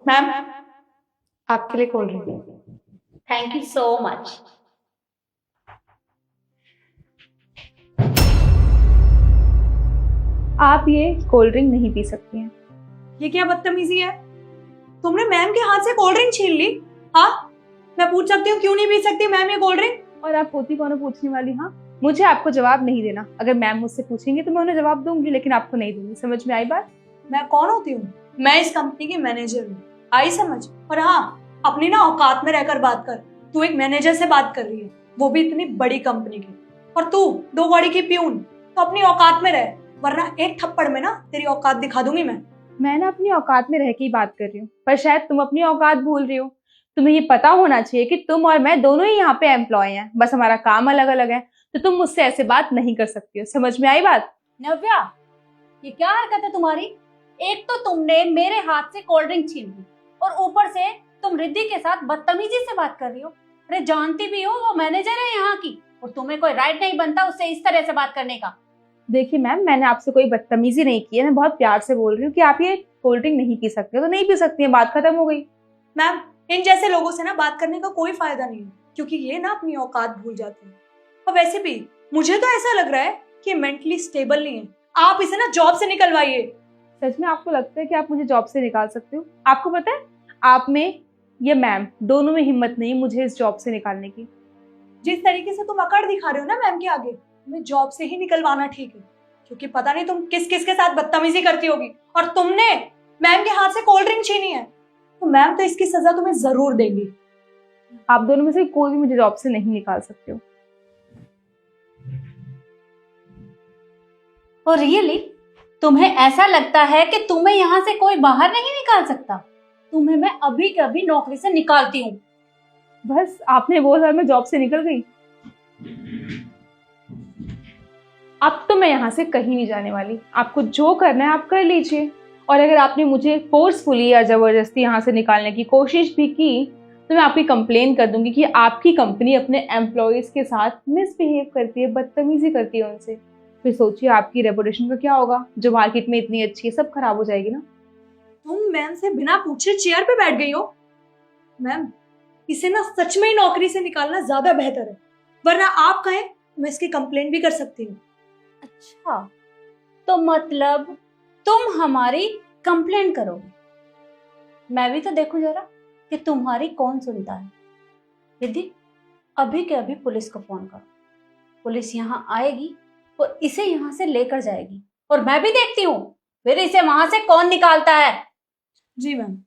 Ma'am, आपके लिए cold drink. Thank you so much. आप ये कोल्ड ड्रिंक नहीं पी सकती हैं। ये क्या बदतमीजी है? तुमने मैम के हाथ से कोल्ड ड्रिंक छीन ली? हाँ, मैं पूछ सकती हूँ क्यों नहीं पी सकती मैम ये कोल्ड ड्रिंक? और आप होती कौन हो पूछने वाली? हाँ, मुझे आपको जवाब नहीं देना। अगर मैम मुझसे पूछेंगे तो मैं उन्हें जवाब दूंगी, लेकिन आपको नहीं दूंगी। समझ में आई बात? मैं कौन होती हूँ? मैं इस कंपनी की मैनेजर हूँ, आई समझ? और हाँ, अपनी ना औकात में रहकर बात कर। तू एक मैनेजर से बात कर रही है, वो भी इतनी बड़ी कंपनी की, और तू 2 गाड़ी की प्यून। तो अपनी औकात में रह, वरना एक थप्पड़ में ना तेरी औकात दिखा दूंगी मैं ना अपनी औकात में रह के ही बात कर रही हूँ, पर शायद तुम अपनी औकात भूल रही हो। तुम्हें ये पता होना चाहिए कि तुम और मैं दोनों ही यहाँ पे एम्प्लॉय हैं, बस हमारा काम अलग अलग है। तो तुम मुझसे ऐसे बात नहीं कर सकती हो। समझ में आई बात? नव्या, ये क्या हरकत है तुम्हारी? एक तो तुमने मेरे हाथ से कोल्ड ड्रिंक छीन ली और ऊपर से तुम रिद्धि के साथ बदतमीजी से बात कर रही हो। अरे जानती भी हो वो मैनेजर है यहाँ की, और तुम्हें कोई राइट नहीं बनता उससे इस तरह से बात करने का। देखिए मैम, मैंने आपसे कोई बदतमीजी नहीं की है। मैं बहुत प्यार से बोल रही हूँ कि आप ये कोल्ड ड्रिंक नहीं पी सकते हो तो नहीं पी सकती है, बात खत्म हो गई। मैम, इन जैसे लोगों से ना बात करने का कोई फायदा नहीं है, क्योंकि ये ना अपनी औकात भूल जाते हैं। और वैसे भी मुझे तो ऐसा लग रहा है कि मेंटली स्टेबल नहीं है। आप इसे ना जॉब से निकलवाइए। सच में आपको लगता है कि आप मुझे जॉब से निकाल सकते हो? आपको पता है, आप में ये मैम दोनों में हिम्मत नहीं मुझे इस जॉब से निकालने की। जिस तरीके से तुम अकड़ दिखा रहे हो ना मैम के आगे, तुम्हें जॉब से ही निकलवाना ठीक है, क्योंकि पता नहीं तुम किस किस के साथ बदतमीजी करती होगी। और तुमने मैम के हाथ से कोल्ड ड्रिंक छीनी है, तो मैम तो इसकी सजा तुम्हें जरूर देंगी। आप दोनों में से कोई भी मुझे जॉब से नहीं निकाल सकते हो। और रियली तुम्हें ऐसा लगता है कि तुम्हें यहाँ से कोई बाहर नहीं निकाल सकता? तुम्हें मैं अभी के अभी नौकरी से निकालती हूँ। बस आपने बोला मैं जॉब से निकल गई। अब तो मैं यहाँ से कहीं नहीं जाने वाली। आपको जो करना है आप कर लीजिए, और अगर आपने मुझे फोर्सफुली या जबरदस्ती यहाँ से निकालने की कोशिश भी की तो मैं आपकी कंप्लेन कर दूंगी कि आपकी कंपनी अपने एम्प्लॉयज के साथ मिसबिहेव करती है, बदतमीजी करती है उनसे। फिर सोचिए आपकी रेपुटेशन का क्या होगा, जो मार्केट में इतनी अच्छी है, सब खराब हो जाएगी ना। तुम मैम से बिना पूछे चेयर पे बैठ गई हो। मैम, इसे ना सच में ही नौकरी से निकालना ज्यादा बेहतर है, वरना आप कहें मैं इसकी कंप्लेन भी कर सकती हूँ। अच्छा, तो मतलब तुम हमारी कंप्लेंट करोगे? मैं भी तो देखूं जरा कि तुम्हारी कौन सुनता है। रिद्धि, अभी के अभी पुलिस को फोन करो। पुलिस यहाँ आएगी और इसे यहाँ से लेकर जाएगी, और मैं भी देखती हूँ फिर इसे वहां से कौन निकालता है। जी मैम,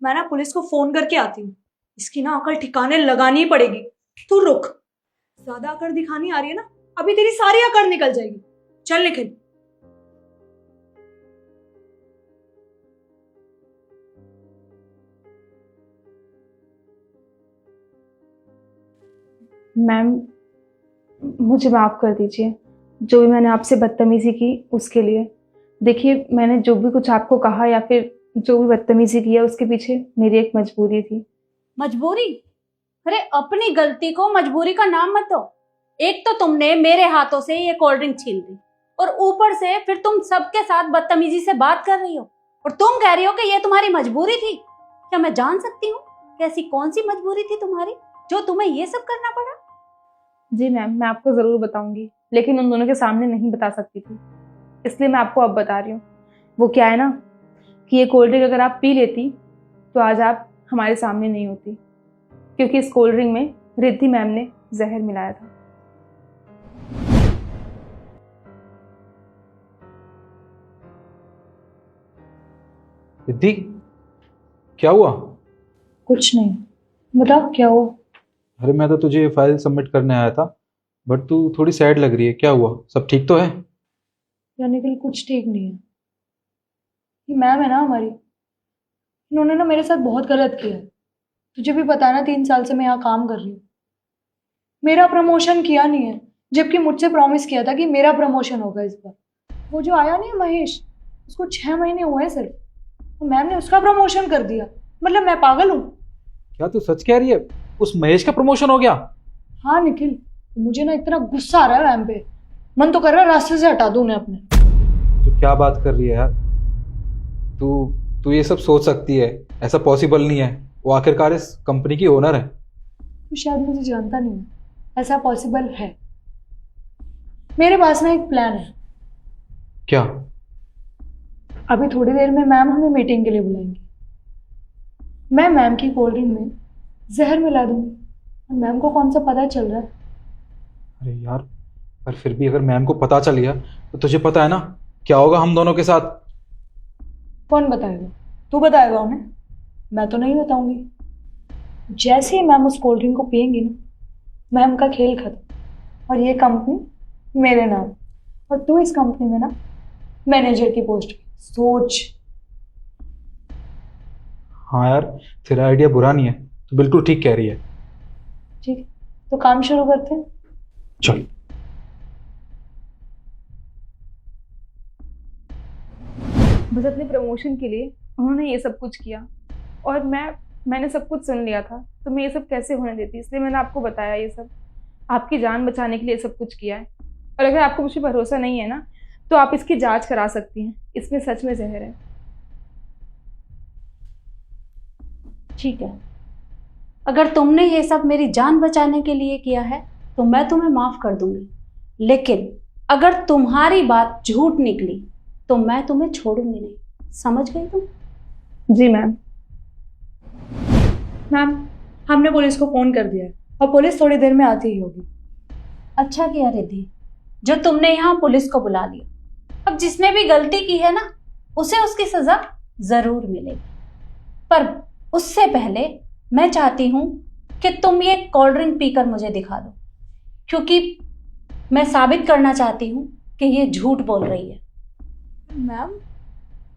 मैं ना पुलिस को फोन करके आती हूँ। इसकी ना अकल ठिकाने लगानी ही पड़ेगी। तू रुक, ज्यादा अकड़ दिखानी आ रही है ना, अभी तेरी सारी अकड़ निकल जाएगी। चल निखिल। मैम, मुझे माफ़ कर दीजिए, जो भी मैंने आपसे बदतमीजी की उसके लिए। देखिए, मैंने जो भी कुछ आपको कहा या फिर जो भी बदतमीजी की है उसके पीछे मेरी एक मजबूरी थी। मजबूरी? अरे अपनी गलती को मजबूरी का नाम मत दो। एक तो तुमने मेरे हाथों से ये कोल्ड ड्रिंक छीन ली, और ऊपर से फिर तुम सबके साथ बदतमीजी से बात कर रही हो, और तुम कह रही हो कि ये तुम्हारी मजबूरी थी। क्या मैं जान सकती हूँ कि ऐसी कौन सी मजबूरी थी तुम्हारी जो तुम्हें ये सब करना पड़ा? जी मैम, मैं आपको ज़रूर बताऊंगी, लेकिन उन दोनों के सामने नहीं बता सकती थी, इसलिए मैं आपको अब बता रही हूँ। वो क्या है ना कि ये कोल्ड ड्रिंक अगर आप पी लेती तो आज आप हमारे सामने नहीं होती, क्योंकि इस कोल्ड ड्रिंक में रिद्धि मैम ने जहर मिलाया था। रिद्धि, क्या हुआ? कुछ नहीं, बताओ क्या हुआ? अरे मैं तो तुझे ये फाइल सबमिट करने आया था, बट तू थोड़ी सैड लग रही है। क्या हुआ? सब ठीक तो है? यार निखिल, कुछ ठीक नहीं है। ये मैम है ना हमारी, इन्होंने ना मेरे साथ बहुत गलत किया है। तुझे भी पता है ना, 3 साल से मैं यहाँ काम कर रही हूँ। मेरा प्रमोशन किया नहीं है, जबकि मुझसे प्रॉमिस किया था कि मेरा प्रमोशन होगा इस बार। वो जो आया नहीं है महेश, उसको 6 महीने हुए हैं सिर्फ, तो मैम ने उसका प्रमोशन कर दिया। मतलब मैं पागल हूँ? क्या तू सच कह रही है? उस महेश का प्रमोशन हो गया? हाँ निखिल, मुझे ना इतना गुस्सा आ रहा है मैम पे, मन तो कर रहा है रास्ते से हटा दूं उन्हें अपने। तो क्या बात कर रही है यार? तू तू ये सब सोच सकती है, ऐसा पॉसिबल नहीं है। वो आखिरकार इस कंपनी की ओनर है। तो शायद मुझे जानता नहीं है, ऐसा पॉसिबल है। मेरे पास ना एक प्लान है। क्या? अभी थोड़ी देर में मैम हमें मीटिंग के लिए बुलाएंगी। मैं मैम की कोल्ड ड्रिंक में जहर मिला दूंगी और मैम को कौन सा पता चल रहा है। अरे यार, पर फिर भी अगर मैम को पता चल गया तो तुझे पता है ना क्या होगा हम दोनों के साथ। कौन बताएगा? तू बताएगा उन्हें, मैं तो नहीं बताऊंगी। जैसे ही मैम उस कोल्ड ड्रिंक को पियेंगी ना, मैम का खेल खत्म और ये कंपनी मेरे नाम। और तू इस कंपनी में ना मैनेजर की पोस्ट पे। सोच। हाँ यार, तेरा आइडिया बुरा नहीं है, तो बिल्कुल ठीक कह रही है। ठीक है, तो काम शुरू करते हैं। चल। बस अपने प्रमोशन के लिए उन्होंने ये सब कुछ किया, और मैंने सब कुछ सुन लिया था, तो मैं ये सब कैसे होने देती, इसलिए मैंने आपको बताया ये सब। आपकी जान बचाने के लिए ये सब कुछ किया है। और अगर आपको मुझे भरोसा नहीं है ना, तो आप इसकी जांच करा सकती हैं, इसमें सच में जहर है। ठीक है, अगर तुमने ये सब मेरी जान बचाने के लिए किया है तो मैं तुम्हें माफ कर दूंगी, लेकिन अगर तुम्हारी बात झूठ निकली तो मैं तुम्हें छोड़ूंगी नहीं। समझ गई तुम? जी मैम। मैम, हमने पुलिस को फोन कर दिया है और पुलिस थोड़ी देर में आती ही होगी। अच्छा किया रिद्धि, जो तुमने यहाँ पुलिस को बुला लिया। अब जिसने भी गलती की है ना, उसे उसकी सजा जरूर मिलेगी। पर उससे पहले मैं चाहती हूं कि तुम ये कोल्ड ड्रिंक पीकर मुझे दिखा दो, क्योंकि मैं साबित करना चाहती हूं कि ये झूठ बोल रही है। मैम,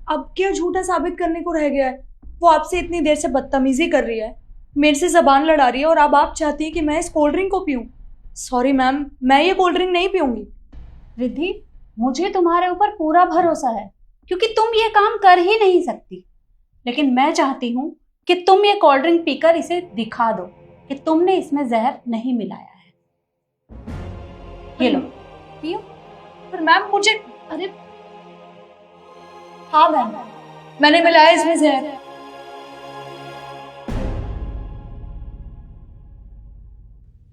अब क्या झूठा साबित करने को रह गया है? वो आपसे इतनी देर से बदतमीजी कर रही है, मेरे से जबान लड़ा रही है, और अब आप चाहती हैं कि मैं इस कोल्ड ड्रिंक को पीऊं? सॉरी मैम, मैं ये कोल्ड ड्रिंक नहीं पीऊंगी। रिद्धि, मुझे तुम्हारे ऊपर पूरा भरोसा है, क्योंकि तुम ये काम कर ही नहीं सकती। लेकिन मैं चाहती हूँ कि तुम ये कोल्ड ड्रिंक पीकर इसे दिखा दो कि तुमने इसमें जहर नहीं मिलाया है। ये लो, पियो। पर मैम मुझे, अरे हाँ मैम, मैंने मिलाया इसमें जहर।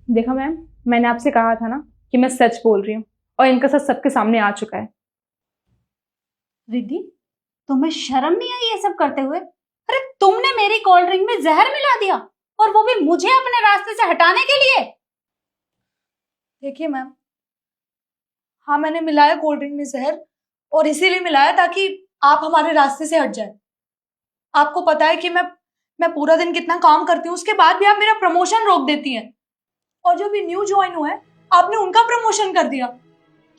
देखा मैम, मैंने आपसे कहा था ना कि मैं सच बोल रही हूँ, और इनका सच सबके सामने आ चुका है। रिद्धि, तुम्हें शर्म नहीं आई ये सब करते हुए? अरे तुमने मेरी कोल्ड ड्रिंक में जहर मिला दिया, और वो भी मुझे अपने रास्ते से हटाने के लिए। देखिए मैम, हाँ मैंने मिलाया कोल्ड ड्रिंक में जहर, और इसीलिए मिलाया ताकि आप हमारे रास्ते से हट जाए। आपको पता है कि मैं पूरा दिन कितना काम करती हूँ, उसके बाद भी आप मेरा प्रमोशन रोक देती हैं। और जो भी न्यू ज्वाइन हुआ है, आपने उनका प्रमोशन कर दिया।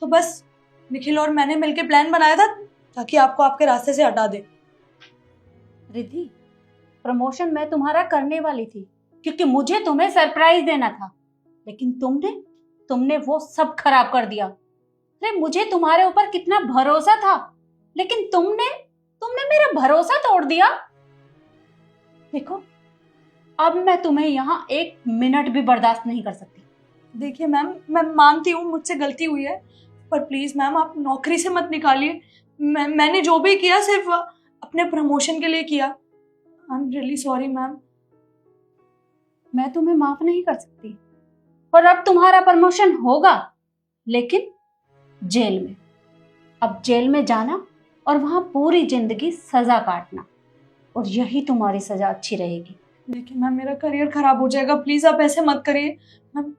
तो बस निखिल और मैंने मिलकर प्लान बनाया था ताकि आपको आपके रास्ते से हटा दे। रिद्धि, प्रमोशन मैं तुम्हारा करने वाली थी, क्योंकि मुझे तुम्हें सरप्राइज देना था, लेकिन तुमने वो सब खराब कर दिया। अरे मुझे तुम्हारे ऊपर कितना भरोसा था, लेकिन तुमने मेरा भरोसा तोड़ दिया। देखो, अब मैं तुम्हें यहाँ एक मिनट भी बर्दाश्त नहीं कर सकती। देखिए मैम, मैं मानती हूँ मुझसे गलती हुई है, पर प्लीज मैम आप नौकरी से मत निकालिए। मैंने जो भी किया सिर्फ अपने प्रमोशन के लिए किया। I am really sorry ma'am. मैं तुम्हें माफ नहीं कर सकती, और अब तुम्हारा प्रमोशन होगा, लेकिन जेल में। अब जेल में जाना और वहां पूरी जिंदगी सजा काटना, और यही तुम्हारी सजा अच्छी रहेगी। देखिए मैम, मेरा करियर खराब हो जाएगा, प्लीज आप ऐसे मत करिए मैम।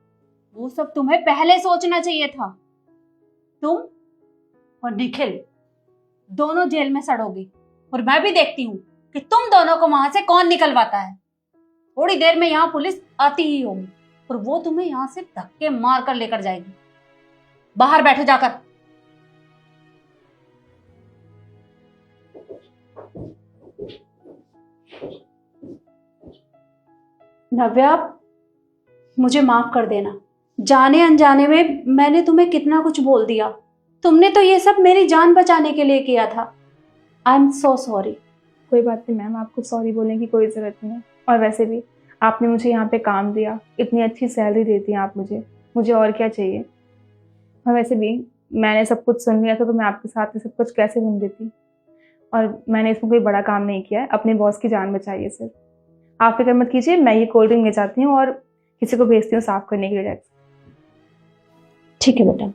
वो सब तुम्हें पहले सोचना चाहिए था। तुम और निखिल दोनों जेल में सड़ोगी, और मैं भी देखती हूँ कि तुम दोनों को वहां से कौन निकलवाता है। थोड़ी देर में यहाँ पुलिस आती ही होगी, और वो तुम्हें यहाँ से धक्के मार कर लेकर जाएगी। बाहर बैठो जाकर। नव्या, मुझे माफ कर देना। जाने अनजाने में मैंने तुम्हें कितना कुछ बोल दिया। तुमने तो ये सब मेरी जान बचाने के लिए किया था। I am so sorry. कोई बात नहीं मैम, आपको सॉरी बोलने की कोई ज़रूरत नहीं है। और वैसे भी आपने मुझे यहाँ पे काम दिया, इतनी अच्छी सैलरी देती हैं आप मुझे और क्या चाहिए। और वैसे भी मैंने सब कुछ सुन लिया था, तो मैं आपके साथ ये सब कुछ कैसे सुन देती। और मैंने इसमें कोई बड़ा काम नहीं किया है, अपने बॉस की जान बचाई है सिर्फ। आप फिक्र मत कीजिए, मैं ये कोल्ड ड्रिंक ले जाती हूँ और किसी को भेजती हूँ साफ करने के लिए। ठीक है बेटा।